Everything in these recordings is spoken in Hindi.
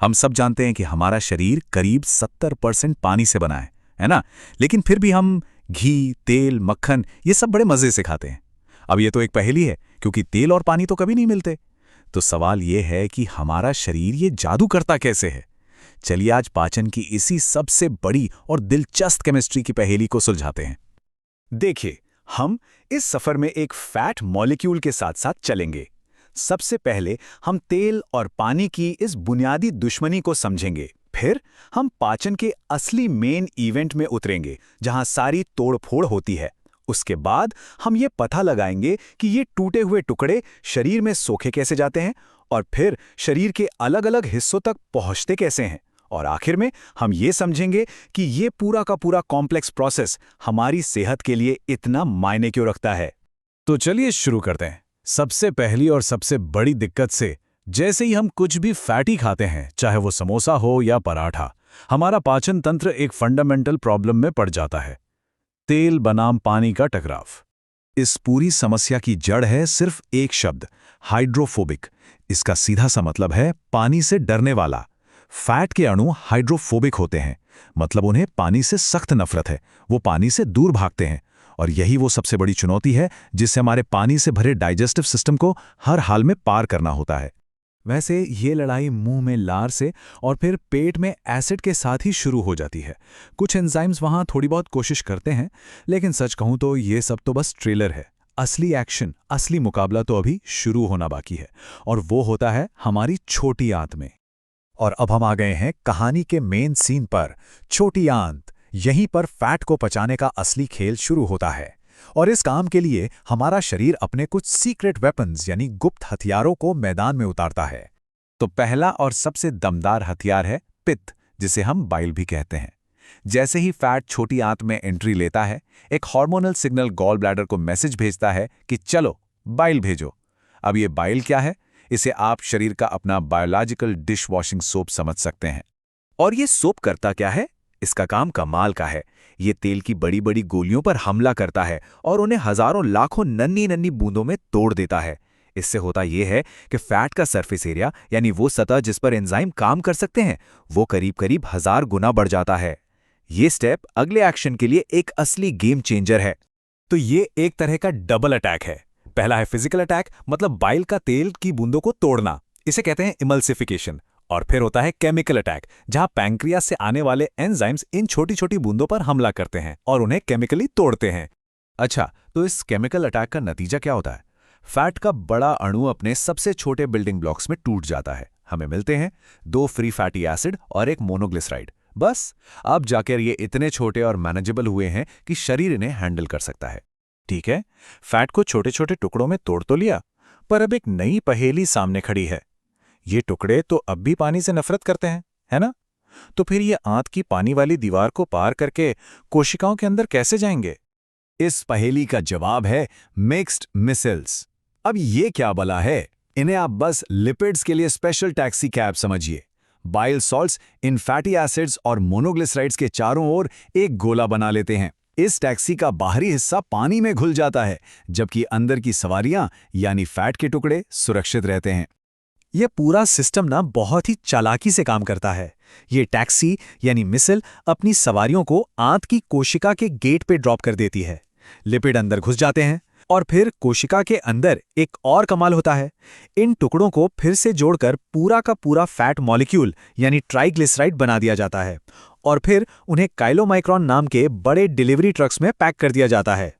हम सब जानते हैं कि हमारा शरीर करीब 70% पानी से बना है ना? लेकिन फिर भी हम घी, तेल, मक्खन ये सब बड़े मजे से खाते हैं। अब ये तो एक पहेली है, क्योंकि तेल और पानी तो कभी नहीं मिलते। तो सवाल ये है कि हमारा शरीर ये जादू करता कैसे है? चलिए आज पाचन की इसी सबसे बड़ी और दिलचस्प केमिस्ट्री की पहेली को सुलझाते हैं। देखिए, हम इस सफर में एक फैट मॉलिक्यूल के साथ साथ चलेंगे। सबसे पहले हम तेल और पानी की इस बुनियादी दुश्मनी को समझेंगे। फिर हम पाचन के असली मेन इवेंट में उतरेंगे, जहां सारी तोड़फोड़ होती है। उसके बाद हम ये पता लगाएंगे कि ये टूटे हुए टुकड़े शरीर में सोखे कैसे जाते हैं और फिर शरीर के अलग-अलग हिस्सों तक पहुंचते कैसे हैं। और आखिर में हम ये समझेंगे कि ये पूरा का पूरा कॉम्प्लेक्स प्रोसेस हमारी सेहत के लिए इतना मायने क्यों रखता है। तो चलिए शुरू करते हैं सबसे पहली और सबसे बड़ी दिक्कत से। जैसे ही हम कुछ भी फैटी खाते हैं, चाहे वो समोसा हो या पराठा, हमारा पाचन तंत्र एक फंडामेंटल प्रॉब्लम में पड़ जाता है। तेल बनाम पानी का टकराव। इस पूरी समस्या की जड़ है सिर्फ एक शब्द, हाइड्रोफोबिक। इसका सीधा सा मतलब है पानी से डरने वाला। फैट के अणु हाइड्रोफोबिक होते हैं, मतलब उन्हें पानी से सख्त नफरत है। वो पानी से दूर भागते हैं। और यही वो सबसे बड़ी चुनौती है जिससे हमारे पानी से भरे डाइजेस्टिव सिस्टम को हर हाल में पार करना होता है। वैसे ये लड़ाई मुंह में लार से और फिर पेट में एसिड के साथ ही शुरू हो जाती है। कुछ एंजाइम्स वहां थोड़ी बहुत कोशिश करते हैं, लेकिन सच कहूं तो ये सब तो बस ट्रेलर है। असली एक्शन, असली मुकाबला तो अभी शुरू होना बाकी है, और वो होता है हमारी छोटी आंत में। और अब हम आ गए हैं कहानी के मेन सीन पर, छोटी आंत। यहीं पर फैट को पचाने का असली खेल शुरू होता है। और इस काम के लिए हमारा शरीर अपने कुछ सीक्रेट वेपन्स यानी गुप्त हथियारों को मैदान में उतारता है। तो पहला और सबसे दमदार हथियार है पित्त, जिसे हम बाइल भी कहते हैं। जैसे ही फैट छोटी आंत में एंट्री लेता है, एक हार्मोनल सिग्नल गॉल ब्लैडर को मैसेज भेजता है कि चलो बाइल भेजो। अब ये बाइल क्या है? इसे आप शरीर का अपना बायोलॉजिकल डिश वॉशिंग सोप समझ सकते हैं। और ये सोप करता क्या है? इसका काम कमाल का है। ये तेल की बड़ी बड़ी गोलियों पर हमला करता है और उन्हें हजारों लाखों नन्ही नन्ही बूंदों में तोड़ देता है। इससे होता यह है कि फैट का सरफेस एरिया, यानी वो सतह जिस पर एंजाइम काम कर सकते हैं, वो करीब करीब 1000 गुना बढ़ जाता है। ये स्टेप अगले एक्शन के लिए एक असली गेम चेंजर है। तो ये एक तरह का डबल अटैक है। पहला है फिजिकल अटैक, मतलब बाइल का तेल की बूंदों को तोड़ना, इसे कहते हैं इमल्सिफिकेशन। और फिर होता है केमिकल अटैक, जहां पैंक्रियास से आने वाले एंजाइम्स इन छोटी छोटी बूंदों पर हमला करते हैं और उन्हें केमिकली तोड़ते हैं। अच्छा, तो इस केमिकल अटैक का नतीजा क्या होता है? फैट का बड़ा अणु अपने सबसे छोटे बिल्डिंग ब्लॉक्स में टूट जाता है। हमें मिलते हैं 2 फ्री फैटी एसिड और एक मोनोग्लिसराइड। बस अब जाकर ये इतने छोटे और मैनेजेबल हुए हैं कि शरीर इन्हें हैंडल कर सकता है। ठीक है, फैट को छोटे छोटे टुकड़ों में तोड़ तो लिया, पर अब एक नई पहेली सामने खड़ी है। ये टुकड़े तो अब भी पानी से नफरत करते हैं, है ना? तो फिर ये आंत की पानी वाली दीवार को पार करके कोशिकाओं के अंदर कैसे जाएंगे? इस पहेली का जवाब है मिक्स्ड मिसल्स। अब ये क्या बला है? इन्हें आप बस लिपिड्स के लिए स्पेशल टैक्सी कैब समझिए। बाइल सॉल्ट्स इन फैटी एसिड्स और मोनोग्लिसराइड्स के चारों ओर एक गोला बना लेते हैं। इस टैक्सी का बाहरी हिस्सा पानी में घुल जाता है, जबकि अंदर की सवारियां यानी फैट के टुकड़े सुरक्षित रहते हैं। यह पूरा सिस्टम ना बहुत ही चालाकी से काम करता है। ये टैक्सी यानी मिसल अपनी सवारियों को आंत की कोशिका के गेट पे ड्रॉप कर देती है। लिपिड अंदर घुस जाते हैं और फिर कोशिका के अंदर एक और कमाल होता है। इन टुकड़ों को फिर से जोड़कर पूरा का पूरा फैट मॉलिक्यूल यानी ट्राइग्लिसराइड बना दिया जाता है और फिर उन्हें काइलोमाइक्रॉन नाम के बड़े डिलीवरी ट्रक्स में पैक कर दिया जाता है।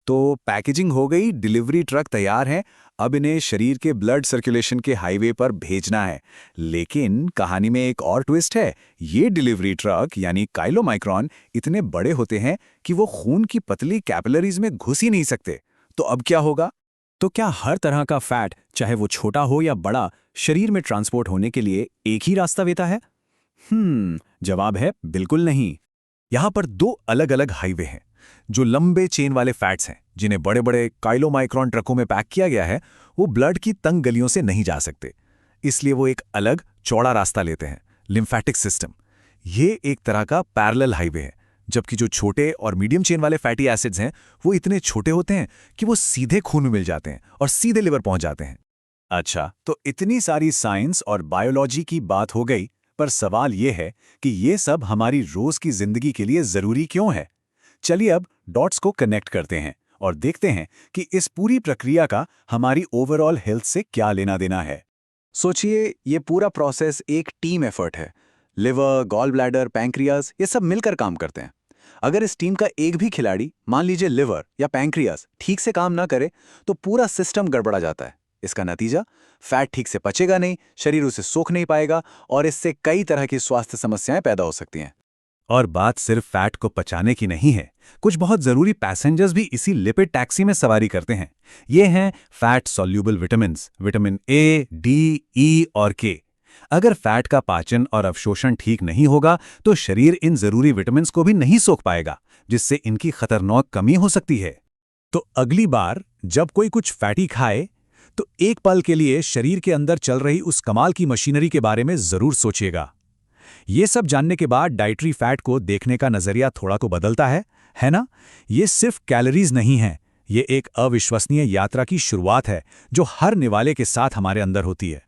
तो पैकेजिंग हो गई, डिलीवरी ट्रक तैयार हैं। अब इन्हें शरीर के ब्लड सर्कुलेशन के हाईवे पर भेजना है। लेकिन कहानी में एक और ट्विस्ट है। ये डिलीवरी ट्रक यानी काइलोमाइक्रॉन इतने बड़े होते हैं कि वो खून की पतली कैपिलरीज में घुस ही नहीं सकते। तो अब क्या होगा? तो क्या हर तरह का फैट, चाहे वो छोटा हो या बड़ा, शरीर में ट्रांसपोर्ट होने के लिए एक ही रास्ता देता है? जवाब है बिल्कुल नहीं। यहां पर 2 अलग अलग हाईवे हैं। जो लंबे चेन वाले फैट्स हैं, जिन्हें बड़े बड़े काइलोमाइक्रॉन ट्रकों में पैक किया गया है, वो ब्लड की तंग गलियों से नहीं जा सकते। इसलिए वो एक अलग चौड़ा रास्ता लेते हैं, लिम्फेटिक सिस्टम। ये एक तरह का पैरेलल हाईवे है। जबकि जो छोटे और मीडियम चेन वाले फैटी एसिड्स हैं, वो इतने छोटे होते हैं कि वो सीधे खून में मिल जाते हैं और सीधे लिवर पहुंच जाते हैं। अच्छा, तो इतनी सारी साइंस और बायोलॉजी की बात हो गई, पर सवाल ये है कि ये सब हमारी रोज की जिंदगी के लिए जरूरी क्यों है। चलिए अब डॉट्स को कनेक्ट करते हैं और देखते हैं कि इस पूरी प्रक्रिया का हमारी ओवरऑल हेल्थ से क्या लेना देना है। सोचिए, ये पूरा प्रोसेस एक टीम एफर्ट है। लिवर, गॉल ब्लैडर, पैंक्रियाज ये सब मिलकर काम करते हैं। अगर इस टीम का एक भी खिलाड़ी, मान लीजिए लिवर या पैंक्रियाज, ठीक से काम ना करे तो पूरा सिस्टम गड़बड़ा जाता है। इसका नतीजा, फैट ठीक से पचेगा नहीं, शरीर उसे सोख नहीं पाएगा और इससे कई तरह की स्वास्थ्य समस्याएं पैदा हो सकती हैं। और बात सिर्फ फैट को पचाने की नहीं है। कुछ बहुत जरूरी पैसेंजर्स भी इसी लिपिड टैक्सी में सवारी करते हैं। ये हैं fat soluble vitamins, vitamin A, D, E और के। अगर फैट का पाचन और अवशोषण ठीक नहीं होगा तो शरीर इन जरूरी विटामिन्स को भी नहीं सोख पाएगा, जिससे इनकी खतरनाक कमी हो सकती है। तो अगली बार जब कोई कुछ फैटी खाए तो एक पल के लिए शरीर के अंदर चल रही उस कमाल की मशीनरी के बारे में जरूर सोचिएगा। ये सब जानने के बाद डाइटरी फैट को देखने का नजरिया थोड़ा तो बदलता है ना? ये सिर्फ कैलोरीज नहीं है, ये एक अविश्वसनीय यात्रा की शुरुआत है जो हर निवाले के साथ हमारे अंदर होती है।